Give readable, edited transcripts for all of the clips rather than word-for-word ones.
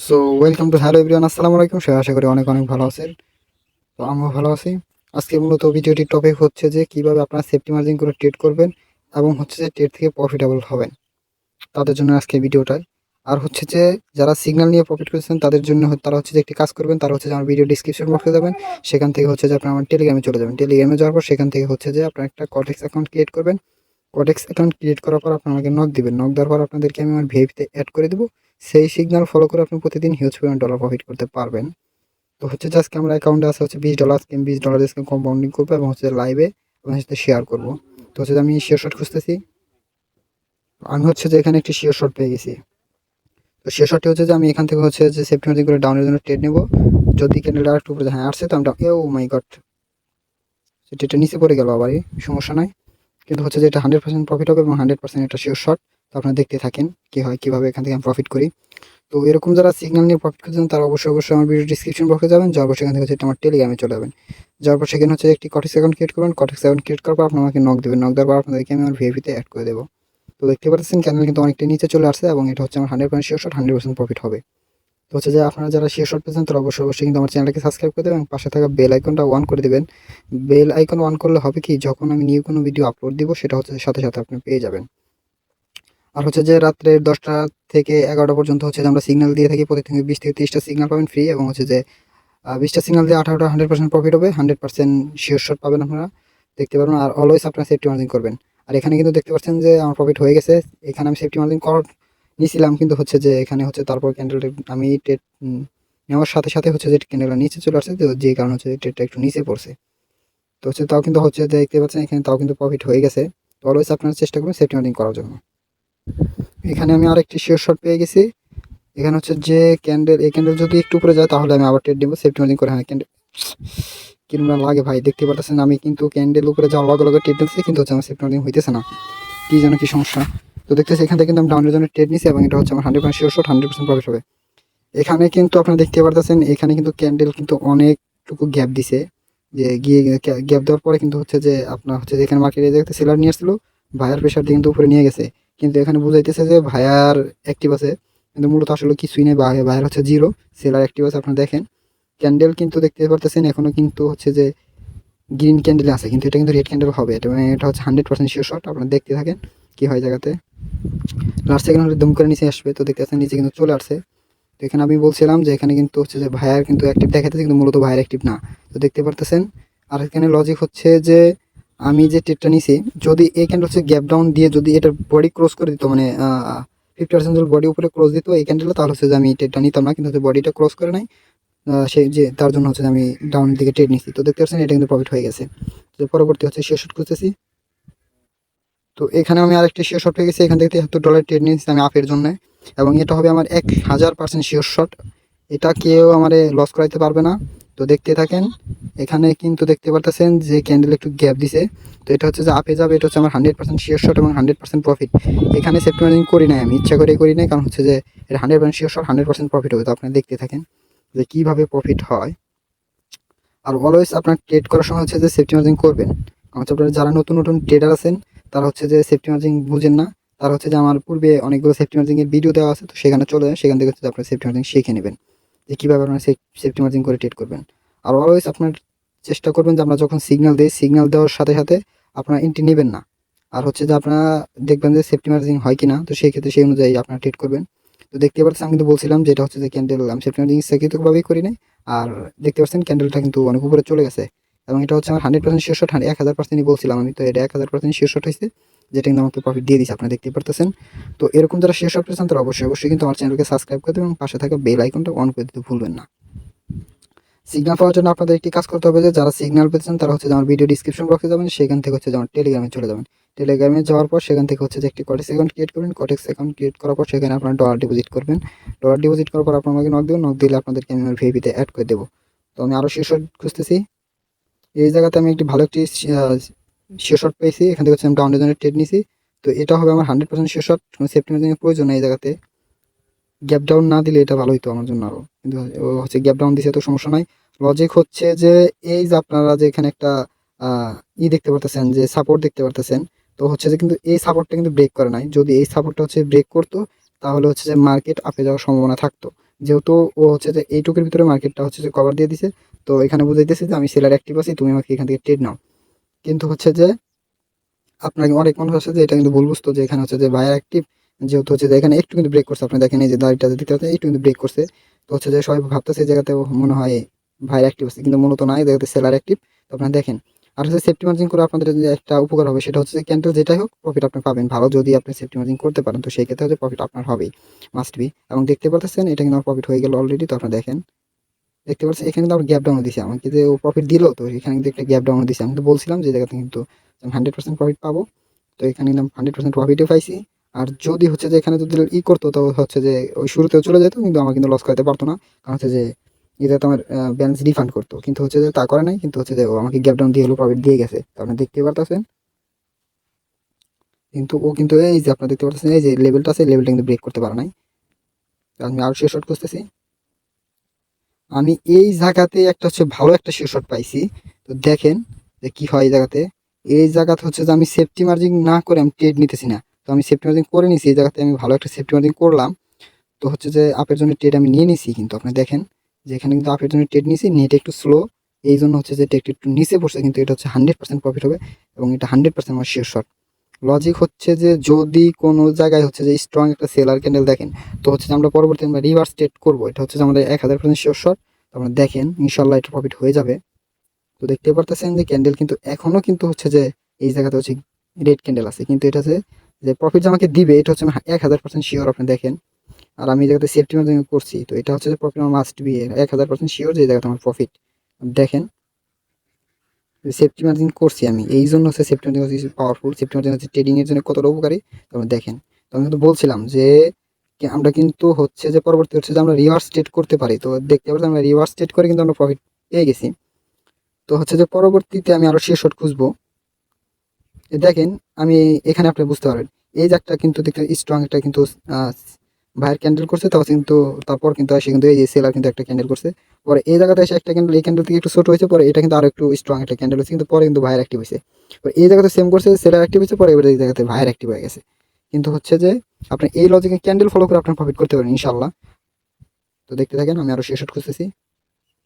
So welcome to hello everyone, আসসালামু আলাইকুম। সে আশা করি অনেক অনেক ভালো আছেন। তো আমিও ভালো আছি। আজকে মূলত ভিডিওটির টপিক হচ্ছে যে কিভাবে আপনারা সেফটি মার্জিন করে ট্রেড করবেন এবং হচ্ছে যে ট্রেড থেকে প্রফিটেবল হবেন তাদের জন্য আজকে ভিডিওটা। আর হচ্ছে যে যারা সিগন্যাল নিয়ে প্রফিট করেছেন তাদের জন্য তারা হচ্ছে যে একটি কাজ করবেন, তারা হচ্ছে যে আমার ভিডিও ডিসক্রিপশন বক্সে যাবেন, সেখান থেকে হচ্ছে যে আপনার আমার টেলিগ্রামে চলে যাবেন। টেলিগ্রামে যাওয়ার পর সেখান থেকে হচ্ছে যে আপনার একটা কটেক্স অ্যাকাউন্ট ক্রিয়েট করবেন। কটেক্স অ্যাকাউন্ট ক্রিয়েট করার পর আপনি আমাকে নক দিবেন। নক দেওয়ার পর আপনাদেরকে আমি আমার ভিআইপিতে অ্যাড করে দেবো। সেই সিগন্যাল ফলো করে আপনি প্রতিদিন হিউজ পরিমাণ ডলার প্রফিট করতে পারবেন। তো হচ্ছে যে আজকে আমার অ্যাকাউন্টে আছে হচ্ছে $20, আজকে আমি $20 আজকে কম্পাউন্ডিং করবো এবং হচ্ছে লাইভে আপনার সাথে শেয়ার করবো। তো হচ্ছে যে আমি শেয়ার শট খুঁজতেছি। আমি হচ্ছে যে এখানে একটি শেয়ার শট পেয়ে গেছি। তো শেয়ার শটটি হচ্ছে যে আমি এখান থেকে হচ্ছে যে সেফটি মার্জিন করে ডাউনের জন্য ট্রেড নেবো। যদি ক্যান্ডেলটা একটু উপরে হ্যাঁ আসছে তো আমি ও মাই গড, সেটা নিচে পড়ে গেল আবারই, সমস্যা নাই। কিন্তু হচ্ছে যে এটা 100% প্রফিট হবে এবং 100% এটা শিওর শট। তো আপনারা দেখতে থাকেন কি হয়, কীভাবে এখান থেকে আমি প্রফিট করি। তো এরকম যারা সিগন্যাল নিয়ে প্রফিট করছেন তারা অবশ্যই আমার ভিডিও ডিসক্রিপশন বক্সে যাবেন। যাওয়ার পর সেখান থেকে হচ্ছে আমার টেলিগ্রামে চলে যাবেন। যাওয়ার পর সেখানে হচ্ছে একটি কটেক্স অ্যাকাউন্ট ক্রিয়েট করবেন। কটেক্স অ্যাকাউন্ট ক্রিয়েট করার পর আপনি আমাকে নক দেবেন। নক দেওয়ার পর আপনাদেরকে আমি আমার ভিআইপিতে অ্যাড করে দেবো। তো দেখতে পাচ্ছেন ক্যান্ডেল কিন্তু অনেকটা নিচে চলে আসছে এবং এটা হচ্ছে আমার 100% শিওর শট, 100% প্রফিট হবে। তো হচ্ছে যে আপনারা যারা শিওর শট পেয়েছেন তারা অবশ্যই কিন্তু আমার চ্যানেলটাকে সাবস্ক্রাইব করে দেবেন এবং পাশে থাকা বেল আইকনটা অন করে দেবেন। বেল আইকন অন করলে হবে কি, যখন আমি নিউ কোনো ভিডিও আপলোড দিব সেটা হচ্ছে সাথে সাথে আপনি পেয়ে যাবেন। আর হচ্ছে যে রাত্রে 10টা থেকে 11টা পর্যন্ত হচ্ছে যে আমরা সিগন্যাল দিয়ে থাকি। প্রতি থেকে 20 থেকে 30টা সিগন্যাল পাবেন ফ্রি এবং হচ্ছে যে 20টা সিগন্যাল দিয়ে 18টা 100% প্রফিট হবে, 100% শিওর শট পাবেন আপনারা, দেখতে পারবেন। আর অলওয়েজ আপনারা সেফটি মার্জিন করবেন। আর এখানে কিন্তু দেখতে পাচ্ছেন যে আমার প্রফিট হয়ে গেছে। এখানে আমি সেফটি মার্জিন নিয়েছিলাম, কিন্তু হচ্ছে যে এখানে হচ্ছে তারপর ক্যান্ডেলটা আমি ট্রেড নেওয়ার সাথে সাথে হচ্ছে যে ক্যান্ডেলটা নিচে চলে আসছে, তো যে কারণে হচ্ছে ট্রেডটা একটু নিচে পড়ছে। তো হচ্ছে তাও কিন্তু হচ্ছে দেখতে পাচ্ছেন এখানে তাও কিন্তু প্রফিট হয়ে গেছে। তো অলওয়েজ আপনারা চেষ্টা করবেন সেফটি মার্জিন করার জন্য। এখানে আমি আরেকটি শিওর শট পেয়ে গেছি। এখানে হচ্ছে যে এই ক্যান্ডেল যদি একটু উপরে যায় তাহলে আমি আবার ট্রেড নেবো সেফটি মার্জিন করে। হ্যাঁ, ক্যান্ডেল কিরকম লাগে ভাই, দেখতে পাচ্ছেন আমি কিন্তু ক্যান্ডেল উপরে যাওয়ার লগে লগে ট্রেড নিচ্ছি, কিন্তু হচ্ছে আমার সেফটি মার্জিন হইতেছে না, কি যেন কি সমস্যা। তো দেখতেছি এখান থেকে কিন্তু আমি ডাউনের জন্য ট্রেড নিছি এবং এটা হচ্ছে আমার 100% শিওর শট, 100% প্রফিট হবে। এখানে কিন্তু আপনারা দেখতে পারতেছেন এখানে কিন্তু ক্যান্ডেল কিন্তু অনেকটুকু গ্যাপ দিছে। যে গিয়ে গ্যাপ দেওয়ার পরে কিন্তু হচ্ছে যে আপনার হচ্ছে যে এখানে মার্কেটে দেখতে সেলার নিয়ে আসছিল, ভাইয়ার প্রেশার দিয়ে কিন্তু উপরে নিয়ে গেছে। কিন্তু এখানে বুঝাইতেছে যে ভাইয়ার অ্যাক্টিভ আছে, কিন্তু মূলত আসলে কিছুই নেই, ভাইয়ার হচ্ছে জিরো, সেলার অ্যাক্টিভ আছে। আপনারা দেখেন ক্যান্ডেল কিন্তু দেখতে পারতেছেন এখনো কিন্তু হচ্ছে যে গ্রিন ক্যান্ডেল আছে, কিন্তু এটা কিন্তু রেড ক্যান্ডেল হবে। এটা মানে এটা হচ্ছে 100% শিওর শট। আপনারা দেখতে থাকেন কি হয় জায়গাতে। লাস্ট সেকেন্ড হলে দম করে নিচে আসবে, তো দেখতে পাচ্ছেন নিচে কিন্তু চলে আসছে। তো এখানে আমি বলছিলাম যে এখানে কিন্তু হচ্ছে যে ভাইয়ার কিন্তু অ্যাক্টিভ দেখাতেছে, কিন্তু মূলত ভাইয়ার অ্যাক্টিভ না। তো দেখতে পারতেছেন। আর এখানে লজিক হচ্ছে যে আমি যে ট্রেডটা নিছি, যদি এই ক্যান্ডেল হচ্ছে গ্যাপ ডাউন দিয়ে যদি এটার বডি ক্রস করে দিত, মানে 50% যদি বডি উপরে ক্রস দিত এই ক্যান্ডেলটা, তাহলে হচ্ছে যে আমি ট্রেডটা নিতাম না, কিন্তু হচ্ছে বডিটা ক্রস করে নাই। সেই যে তার জন্য হচ্ছে আমি ডাউন দিকে ট্রেড নিছি। তো দেখতে পাচ্ছেন এটা কিন্তু প্রফিট হয়ে গেছে। তো পরবর্তী হচ্ছে শেয়ার শট করতেছি। তো এখানে আমি আরেকটি শিওর শট পেয়ে গেছি। এখান থেকে $73 ট্রেড নিয়েছি আমি আপের জন্য, এবং এটা হবে আমার 1000% শিওর শট। এটা কেউ আমার লস করাইতে পারবে না। তো দেখতে থাকেন। এখানে কিন্তু দেখতে পারতেছেন যে ক্যান্ডেল একটু গ্যাপ দিছে। তো এটা হচ্ছে যে আপে যাবে, এটা হচ্ছে আমার 100% শিওর শট এবং 100% প্রফিট। এখানে সেফটি মার্জিন করি নাই, আমি ইচ্ছা করে করি নাই, কারণ হচ্ছে যে এটা 100% শিওর শট, 100% প্রফিট হবে। তো আপনারা দেখতে থাকেন যে কীভাবে প্রফিট হয়। আর অলওয়েজ আপনার ট্রেড করার সময় হচ্ছে যে সেফটি মার্জিন করবেন। কারণ হচ্ছে আপনারা যারা নতুন নতুন ট্রেডার আছেন তারা হচ্ছে যে সেফটি মার্জিন বুঝেন না। তারা হচ্ছে যে আমার পূর্বে অনেকগুলো সেফটি মার্জিনের ভিডিও দেওয়া আছে, তো সেখানে চলে যায়, সেখান থেকে হচ্ছে আপনার সেফটি মার্জিন শিখে নেবেন যে কীভাবে আপনার সেফটি মার্জিন করে ট্রেড করবেন। আর অলওয়েজ আপনার চেষ্টা করবেন যে আমরা যখন সিগন্যাল দিই, সিগন্যাল দেওয়ার সাথে সাথে আপনারা এন্ট্রি নেবেন না। আর হচ্ছে যে আপনারা দেখবেন যে সেফটি মার্জিন হয় কিনা, তো সেই ক্ষেত্রে সেই অনুযায়ী আপনারা ট্রেড করবেন। তো দেখতে পাচ্ছেন আমি কিন্তু বলছিলাম যে এটা হচ্ছে যে ক্যান্ডেল আমি সেফটি মার্জিন ইচ্ছাকৃতভাবেই করি নাই। আর দেখতে পাচ্ছেন ক্যান্ডেলটা কিন্তু অনেক উপরে চলে গেছে, এবং এটা হচ্ছে আমার 100% শিওর শট, 1000%ই বলছিলাম আমি। তো এটা 1000% শিওর শট হয়েছে, যেটা কিন্তু আমাকে প্রফিট দিয়ে দিচ্ছে, আপনারা দেখতে পারতেছেন। তো এরকম যারা শিওর শট পেয়েছেন তারা অবশ্যই কিন্তু আমার চ্যানেলকে সাবস্ক্রাইব করে দেবেন এবং পাশে থাকা বেল আইকনটা অন করে দিতে ভুলবেন না। সিগন্যাল পাওয়ার জন্য আপনাদের একটি কাজ করতে হবে যে যারা সিগন্যাল পেয়েছেন তারা হচ্ছে আমার ভিডিও ডিসক্রিপশন বক্সে যাবেন, সেখান থেকে হচ্ছে আমার টেলিগ্রামে চলে যাবেন। টেলিগ্রামে যাওয়ার পর সেখান থেকে হচ্ছে যে একটি কটেক্স অ্যাকাউন্ট ক্রিয়েট করবেন। কটেক্স অ্যাকাউন্ট ক্রিয়েট করার পর সেখানে আপনার ডলার ডিপোজিট করবেন। ডলার ডিপোজিট করার পর আপনার আমাকে নক দেবেন। নক দিলে আপনাদেরকে আমি আমার ভিপিতে অ্যাড করে দেবো। তো আমি আরও শিওর শট খুঁজতেছি। এই জায়গাতে আমি একটি ভালো একটি শিওর শট পেয়েছি। এখান থেকে হচ্ছে আমি ডাউনের জন্য ট্রেড নিছি। তো এটা হবে আমার 100% শিওর শট, কোনো সেফটি মার্জিনের প্রয়োজন নেই। এই জায়গাতে গ্যাপ ডাউন না দিলে এটা ভালো হতো আমার জন্য আরও, কিন্তু ও হচ্ছে গ্যাপ ডাউন দিছে, তো সমস্যা নাই। লজিক হচ্ছে যে এই যে আপনারা যে এখানে একটা দেখতে পারতেছেন, যে সাপোর্ট দেখতে পারতেছেন, তো হচ্ছে যে কিন্তু এই সাপোর্টটা কিন্তু ব্রেক করে নাই। যদি এই সাপোর্টটা হচ্ছে ব্রেক করতো তাহলে হচ্ছে যে মার্কেট আপে যাওয়ার সম্ভাবনা থাকতো, যেহেতু ও হচ্ছে যে এইটুকুর ভিতরে মার্কেটটা হচ্ছে যে কভার দিয়ে দিছে, তো এখানে বুঝাইতেছে যে আমি সেলার অ্যাক্টিভ আছি, তুমি আমাকে এখান থেকে ট্রেড নাও। কিন্তু হচ্ছে যে আপনাকে অনেক মানুষ আছে যে এটা কিন্তু ভুল বুঝতো যে এখানে হচ্ছে যে বায়ার অ্যাক্টিভ, যেহেতু হচ্ছে যে এখানে একটু কিন্তু ব্রেক করছে, আপনি দেখেন এই যে দাঁড়িটা দেখতে পাচ্ছেন একটু কিন্তু ব্রেক করছে, তো হচ্ছে যে সবাই ভাবতেছে এই জায়গাতে মনে হয় ভাইয়ের অ্যাক্টিভ আছে, কিন্তু মূলত নাই, জায়গাতে সেলার অ্যাক্টিভ। তো আপনারা দেখেন। আর হচ্ছে সেফটি মার্জিন করে আপনাদের যে একটা উপকার হবে সেটা হচ্ছে যে ক্যান্ডেল যেটাই হোক প্রফিট আপনি পাবেন ভালো, যদি আপনি সেফটি মার্জিন করতে পারেন, তো সেই ক্ষেত্রে হচ্ছে প্রফিট আপনার হবেই, মাস্ট বি। এবং দেখতে পাচ্ছেন এটা কিন্তু আমার প্রফিট হয়ে গেল অলরেডি। তো আপনারা দেখেন, দেখতে পাচ্ছেন এখানে কিন্তু আবার গ্যাপ ডাউন দিছে আমাকে, যে ও প্রফিট দিল, তো এখানে কিন্তু একটা গ্যাপ ডাউন দিছে। আমি তো বলছিলাম যে জায়গাতে কিন্তু 100% প্রফিট পাবো, তো এখানে কিন্তু 100% প্রফিটও পাইছি। আর যদি হচ্ছে যে এখানে যদি করতো তো হচ্ছে যে ওই শুরুতেও চলে যেত, কিন্তু আমার কিন্তু লস করাতে পারতো না, কারণ হচ্ছে যে এটা তো আমার ব্যালেন্স রিফান্ড করতো, কিন্তু হচ্ছে যে তা করে নাই, কিন্তু হচ্ছে যে ও আমাকে গ্যাপ ডাউন দিয়ে হলো প্রফিট দিয়ে গেছে, তো আপনি দেখতে পারতেছেন। কিন্তু ও কিন্তু এই যে আপনারা দেখতে পাচ্ছেন এই যে লেভেলটা আছে, লেভেলটা কিন্তু ব্রেক করতে পারে নাই। তো আমি আরো শেয়ার শর্ট করতেছি। আমি এই জায়গাতে একটা হচ্ছে ভালো একটা শেয়ার শট পাইছি। তো দেখেন যে কি হয় এই জায়গাতে। এই জায়গাতে হচ্ছে যে আমি সেফটি মার্জিন না করে আমি ট্রেড নিতেছি না, তো আমি সেফটি মার্জিন করে নিছি, এই জায়গাতে আমি ভালো একটা সেফটি মার্জিন করলাম। তো হচ্ছে যে আপের জন্য ট্রেড আমি নিয়ে নিছি, কিন্তু আপনি দেখেন যে এখানে কিন্তু আপের জন্য ট্রেড নিছি, নেট একটু স্লো, এই জন্য হচ্ছে যে টেকটি একটু নিচে পড়ছে, কিন্তু এটা হচ্ছে 100% প্রফিট হবে, এবং এটা 100% আমার শেয়ার শট। লজিক হচ্ছে যে যদি কোনো জায়গায় হচ্ছে যে স্ট্রং একটা সেলার ক্যান্ডেল দেখেন, তো হচ্ছে যে আমরা পরবর্তী আমরা রিভার্স ট্রেড করবো, এটা হচ্ছে যে আমাদের 1000% শিওর শট। তো আমরা দেখেন ইনশাল্লাহ এটা প্রফিট হয়ে যাবে। তো দেখতে পারতেছেন যে ক্যান্ডেল কিন্তু এখনো কিন্তু হচ্ছে যে এই জায়গাতে হচ্ছে রেড ক্যান্ডেল আছে, কিন্তু এটা হচ্ছে যে প্রফিট যে আমাকে দিবে এটা হচ্ছে আমি 1000% শিওর, আপনি দেখেন। আর আমি এই জায়গাতে সেফটি মার্জিন করছি, তো এটা হচ্ছে যে প্রফিট আমার মাস্ট বি 1000% শিওর যে এই জায়গাতে আমার প্রফিট। দেখেন সেফটি মার্জিন করছি আমি, এই জন্য হচ্ছে সেফটি মার্জিন হচ্ছে পাওয়ারফুল, সেফটি মার্জিন হচ্ছে ট্রেডিং এর জন্য কতটা উপকারী। তোমরা দেখেন, তো আমি কিন্তু বলছিলাম যে আমরা কিন্তু হচ্ছে যে পরবর্তী হচ্ছে যে আমরা রিভার্স ট্রেড করতে পারি, তো দেখতে পাচ্ছি আমরা রিভার্স ট্রেড করে কিন্তু আমরা প্রফিট পেয়ে গেছি। তো হচ্ছে যে পরবর্তীতে আমি আরো শেয়ার শট খুঁজবো। দেখেন আমি এখানে আপনি বুঝতে পারবেন এই যে একটা কিন্তু দেখতে স্ট্রং একটা কিন্তু ভাইয়ের ক্যান্ডেল করছে, তাও কিন্তু তারপর কিন্তু এসে কিন্তু এই যে সেলার কিন্তু একটা ক্যান্ডেল করছে, পরে এই জায়গাতে এসে একটা ক্যান্ডেল, এই ক্যান্ডেল থেকে একটু ছোট হয়েছে, পরে এটা কিন্তু আরো একটু স্ট্রং একটা ক্যান্ডেল হয়েছে, কিন্তু পরে কিন্তু ভাইয়ের অ্যাক্টিভ হয়েছে। এই জায়গাতে সেম করছে, সেলার অ্যাক্টিভ হয়েছে, পরে এবার এই জায়গাতে ভাইয়ের অ্যাক্টিভ হয়ে গেছে। কিন্তু হচ্ছে যে আপনি এই লজিকে ক্যান্ডেল ফলো করে আপনার প্রফিট করতে পারেন ইনশাল্লাহ। তো দেখতে থাকেন, আমি আরো শেয়ার শট খুঁজতেছি।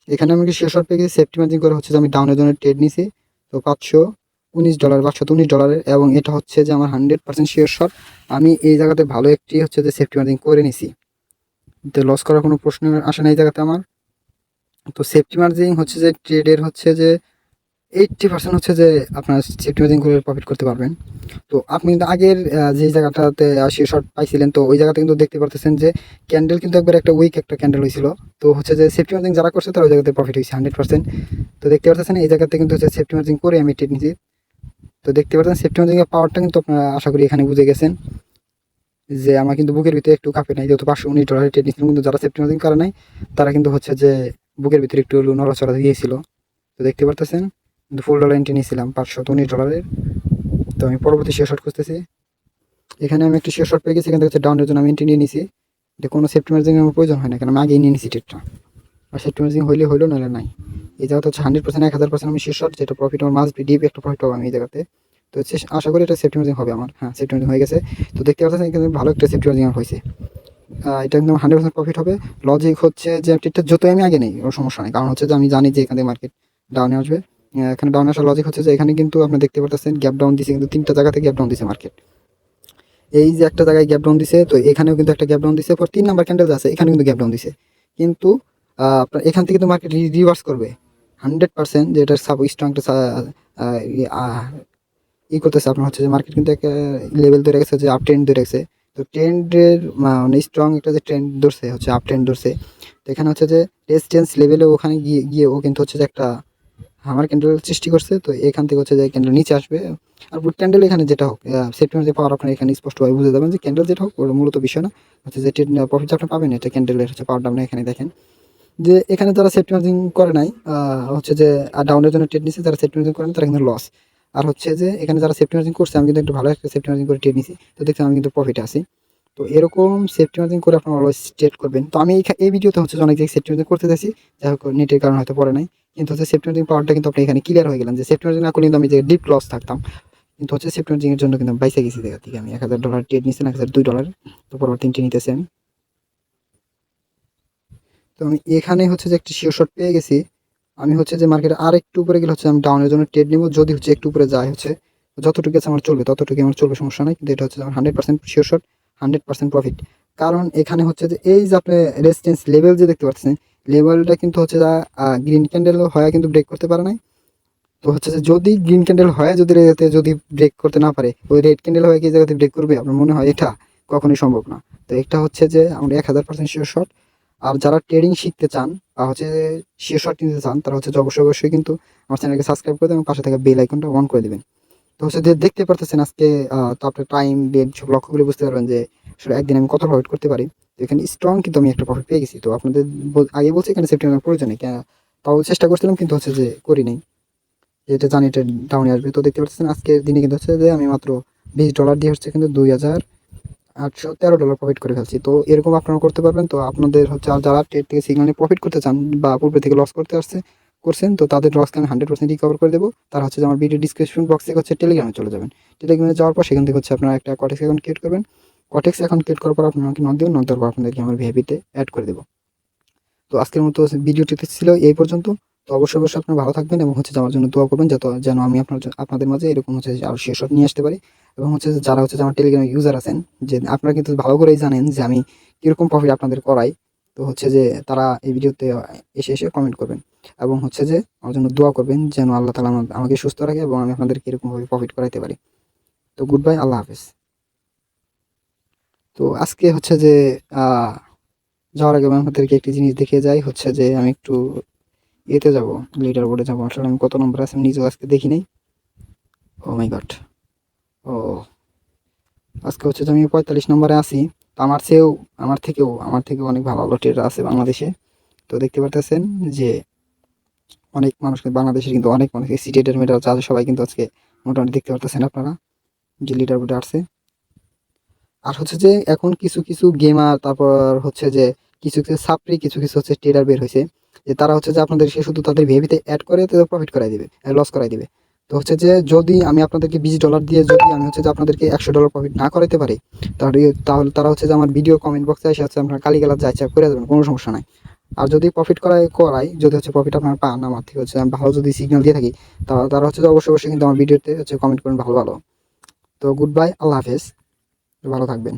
এখানে আমি শেয়ার শট পেয়ে গেছি, সেফটি মার্জিন করে হচ্ছে যে আমি ডাউনের জন্য ট্রেড নিছি। তো $519 $519, এবং এটা হচ্ছে যে আমার 100% শেয়ার শট। আমি এই জায়গাতে ভালো একটি হচ্ছে যে সেফটি মার্জিন করে নিছি, তো লস করার কোনো প্রশ্ন আসে না এই জায়গাতে আমার। তো সেফটি মার্জিন হচ্ছে যে ট্রেডের হচ্ছে যে 80% হচ্ছে যে আপনার সেফটি মার্জিন করে প্রফিট করতে পারবেন। তো আপনি কিন্তু আগের যে জায়গাটাতে শেয়ার শট পাইছিলেন, তো ওই জায়গাতে কিন্তু দেখতে পারতেছেন যে ক্যান্ডেল কিন্তু একবার একটা উইক একটা ক্যান্ডেল হয়েছিল, তো হচ্ছে যে সেফটি মার্জিন যারা করছে তারা ওই জায়গাতে প্রফিট হয়েছে 100%। তো দেখতে পারতেছেন এই জায়গাতে কিন্তু হচ্ছে সেফটি মার্জিন করে আমি ট্রেড নিয়েছি। তো দেখতে পাচ্ছেন সেফটি মার্জিনের পাওয়ারটা কিন্তু আপনারা আশা করি এখানে বুঝে গেছেন, যে আমার কিন্তু বুকের ভিতরে একটু কাঁপে নাই, যেহেতু $519 ট্রেড নিয়েছিলাম, কিন্তু যারা সেফটি মার্জিন করে নাই তারা কিন্তু হচ্ছে যে বুকের ভিতরে একটু নড়াচড়া দিয়েছিল। তো দেখতে পারতেছেন কিন্তু ফুল ডলার এন্ট্রি নিয়েছিলাম $519। তো আমি পরবর্তী শেয়ার শট খুঁজতেছি। এখানে আমি একটু শেয়ার শট পেয়ে গেছি, এখান থেকে হচ্ছে ডাউনের জন্য আমি এন্ট্রি নিয়ে নিছি। এটা কোনো সেফটি মার্জিন আমার প্রয়োজন হয় না, কারণ আমি আগেই নিয়ে নিছি ট্রেডটা। আর সেফটি মার্জিন হইলে হইলো, নাহলে নাই। এই জায়গাতে হচ্ছে 100% 1000% আমি শেয়ার শট, যেটা প্রফিট আমার মাস্ট বি ডিপ একটা প্রফিট পাবো আমি এই জায়গাতে। তো হচ্ছে আশা করি এটা সেফটি মার্জিন হবে আমার, হ্যাঁ সেফটি মার্জিন হয়ে গেছে। তো দেখতে পাচ্ছেন এখানে ভালো একটা সেফটি মার্জিন হয়েছে, এটা একদম 100% প্রফিট হবে। লজিক হচ্ছে যে ট্রেডটা যতই আমি আগে নেই ওর সমস্যা নেই, কারণ হচ্ছে যে আমি জানি যে এখান থেকে মার্কেট ডাউনে আসবে। এখানে ডাউনে আসার লজিক হচ্ছে যে এখানে কিন্তু আপনি দেখতে পাচ্ছেন গ্যাপ ডাউন দিছে, কিন্তু 3টা জায়গাতে গ্যাপ ডাউন দিছে মার্কেট। এই যে একটা জায়গায় গ্যাপ ডাউন দিছে, তো এখানেও কিন্তু একটা গ্যাপ ডাউন দিছে, পর 3 নাম্বার ক্যান্ডেল আছে এখানে কিন্তু গ্যাপ ডাউন দিছে। কিন্তু আপনার এখান থেকে তো মার্কেট রিভার্স করবে 100%, যে এটা সাব স্ট্রং একটা করতেছে আপনার হচ্ছে যে মার্কেট কিন্তু একটা লেভেল ধরে গেছে, যে আপ ট্রেন্ড ধরে গেছে। তো ট্রেন্ডের মানে স্ট্রং একটা যে ট্রেন্ড ধরছে হচ্ছে আপ ট্রেন্ড ধরছে, তো এখানে হচ্ছে যে রেজিস্ট্যান্স লেভেলে ওখানে গিয়ে গিয়ে ও কিন্তু হচ্ছে যে একটা আমার ক্যান্ডেল সৃষ্টি করছে, তো এখান থেকে হচ্ছে যে ক্যান্ডেল নিচে আসবে। আর ক্যান্ডেল এখানে যেটা হোক সেপ্টেম্বর যে পাওয়ার আপনার এখানে স্পষ্টভাবে বুঝে যাবেন যে ক্যান্ডেল যেটা হোক ওটা মূলত বিষয় না, হচ্ছে যে প্রফিট আপনি পাবেন এটা ক্যান্ডেলের হচ্ছে পাওয়ারটা আপনি এখানে দেখেন। যে এখানে যারা সেফটি মার্জিন করে নাই হচ্ছে যে ডাউনের জন্য ট্রেড নিচ্ছে, যারা সেফটি মার্জিন করেন তারা কিন্তু লস। আর হচ্ছে যে এখানে যারা সেফটি মার্জিন করছে, আমি কিন্তু একটু ভালো একটা সেফটি মার্জিন করে ট্রেড নিছি, তো দেখছি আমি কিন্তু প্রফিটে আছি। তো এরকম সেফটি মার্জিন করে আপনারা অলওয়েজ ট্রেড করবেন। তো আমি এই ভিডিওতে হচ্ছে যে অনেক জায়গায় সেফটি মার্জিন করতে চাইছি, যাই হোক নেটের কারণে হয়তো পড়ে নাই, কিন্তু হচ্ছে সেফটি মার্জিন পাওয়ারটা কিন্তু আপনি এখানে ক্লিয়ার হয়ে গেলেন, যে সেফটি মার্জিন না করলে কিন্তু আমি যে ডিপ লস থাকতাম। কিন্তু হচ্ছে সেফটি মার্জিনের জন্য কিন্তু আমি বাইসে গেছি জায়গা থেকে, আমি $1000 ট্রেড নিয়েছি, $1002। তো পরবর্তী নিতেছি আমি। তো আমি এখানে হচ্ছে যে একটি শিওর শট পেয়ে গেছি। আমি হচ্ছে যে মার্কেটে আর একটু উপরে গেলে হচ্ছে আমি ডাউনের জন্য ট্রেড নিব, যদি হচ্ছে একটু উপরে যায় হচ্ছে যতটুকু আছে আমার চলবে ততটুকু আমার চলবে, সমস্যা নাই। কিন্তু এটা হচ্ছে আমার 100% শিওর শট, 100% প্রফিট। কারণ এখানে হচ্ছে যে এই যে আপনি রেজিস্ট্যান্স লেভেল যে দেখতে পাচ্ছেন, লেভেলটা কিন্তু হচ্ছে যা গ্রিন ক্যান্ডেল হয় কিন্তু ব্রেক করতে পারে নাই। তো হচ্ছে যে যদি গ্রিন ক্যান্ডেল হয়, যদি রেতে যদি ব্রেক করতে না পারে, ওই রেড ক্যান্ডেল হয়ে কি জায়গাতে ব্রেক করবে আপনার মনে হয়? এটা কখনোই সম্ভব না। তো এটা হচ্ছে যে আমরা 1000% শিওর শট। আর যারা ট্রেডিং শিখতে চান বা হচ্ছে শিওর শট নিতে চান, তারা হচ্ছে যে অবশ্যই অবশ্যই কিন্তু আমার চ্যানেলকে সাবস্ক্রাইব করে দেবেন, পাশে থাকা বেল আইকনটা অন করে দেবেন। তো হচ্ছে যে দেখতে পারতেছেন আজকে তো আপনার টাইম ডেট সব লক্ষ্য করে বুঝতে পারবেন যে আসলে একদিন আমি কত প্রফিট করতে পারি। তো এখানে স্ট্রং কিন্তু আমি একটা প্রফিট পেয়ে গেছি। তো আপনাদের আগে বলছি এখানে সেফটি নেওয়ার প্রয়োজন নেই, তাও চেষ্টা করছিলাম কিন্তু হচ্ছে যে করি নাই, যেটা জানি এটা ডাউনে আসবে। তো দেখতে পাচ্ছেন আজকের দিনে কিন্তু হচ্ছে যে আমি মাত্র $20 দিয়ে হচ্ছে কিন্তু $2,813 প্রফিট করে ফেলছি। তো এরকম আপনারা করতে পারবেন। তো আপনাদের হচ্ছে আর যারা ট্রেড থেকে সিগন্যাল নিয়ে প্রফিট করতে চান বা পূর্বে থেকে লস করতে করছেন, তো তাদের লসকে আমি 100% রিকভার করে দেবো। তারা হচ্ছে যে আমার ভিডিও ডিসক্রিপশন বক্স থেকে হচ্ছে টেলিগ্রামে চলে যাবেন। টেলিগ্রামে যাওয়ার পর সেখান থেকে হচ্ছে আপনারা একটা কটেক্স অ্যাকাউন্ট ক্রিয়েট করবেন। কটেক্স অ্যাকাউন্ট ক্রিয়েট করার পর আপনার আমাকে নক দেবেন, নক দেওয়ার পর আপনাদেরকে আমার ভিআইপিতে অ্যাড করে দেবো। তো আজকের মতো ভিডিওটিতে ছিল এই পর্যন্ত। তো অবশ্যই অবশ্যই আপনি ভালো থাকবেন এবং হচ্ছে যে আমার জন্য দোয়া করবেন, যেন আমি আপনাদের মাঝে এরকম হচ্ছে যে আরো শেষ নিয়ে আসতে পারি। এবং হচ্ছে যে যারা হচ্ছে যে আমার টেলিগ্রাম ইউজার আছেন, যে আপনারা কিন্তু ভালো করেই জানেন যে আমি কিরকম প্রফিট আপনাদের করাই। তো হচ্ছে যে তারা এই ভিডিওতে এসে এসে কমেন্ট করবেন এবং হচ্ছে যে আমার জন্য দোয়া করবেন যেন আল্লাহ তাআলা আমাকে সুস্থ রাখে এবং আমি আপনাদেরকে এরকমভাবে প্রফিট করাইতে পারি। তো গুড বাই, আল্লাহ হাফেজ। তো আজকে হচ্ছে যে আহ যাওয়ার আগে আমি আপনাদেরকে একটি জিনিস দেখিয়ে যাই, হচ্ছে যে আমি একটু এতে যাব, লিডার বোর্ডে যাবো। আসলে আমি কত নম্বর আছে আমি নিজেও আজকে দেখি নাই। ও মাই গড। ও, আজকে হচ্ছে যে আমি 45 নম্বরে আছি। তো আমার থেকেও অনেক ভালো ভালো ট্রেডার আছে বাংলাদেশে। তো দেখতে পারতেছেন যে অনেক মানুষকে বাংলাদেশের কিন্তু অনেক মানুষ এসি ট্রেডার মেডার আছে, সবাই কিন্তু আজকে মোটামুটি দেখতে পারতেছেন আপনারা যে লিডার বোর্ডে আসছে। আর হচ্ছে যে এখন কিছু কিছু গেমার, তারপর হচ্ছে যে কিছু কিছু সাপ্রি, কিছু কিছু হচ্ছে ট্রেডার বের হয়েছে, যে তারা হচ্ছে যে আপনাদের সে শুধু তাদের ভিভিতে অ্যাড করে তাদের প্রফিট করাই দিবে, লস করাই দিবে। তো হচ্ছে যে যদি আমি আপনাদেরকে $20 দিয়ে যদি আমি হচ্ছে যে আপনাদেরকে $100 প্রফিট না করাইতে পারি, তাহলে তাহলে তারা হচ্ছে যে আমার ভিডিও কমেন্ট বক্সে এসে হচ্ছে আপনার কালিগালাজ যা ইচ্ছা করে দেবেন, কোনো সমস্যা নাই। আর যদি প্রফিট করাই যদি হচ্ছে প্রফিট আপনার পান আমার থেকে, হচ্ছে আমি ভালো যদি সিগন্যাল দিয়ে থাকি, তাহলে তারা হচ্ছে যে অবশ্যই অবশ্যই কিন্তু আমার ভিডিওতে হচ্ছে কমেন্ট করবেন ভালো ভালো। তো গুড বাই, আল্লাহ হাফেজ, ভালো থাকবেন।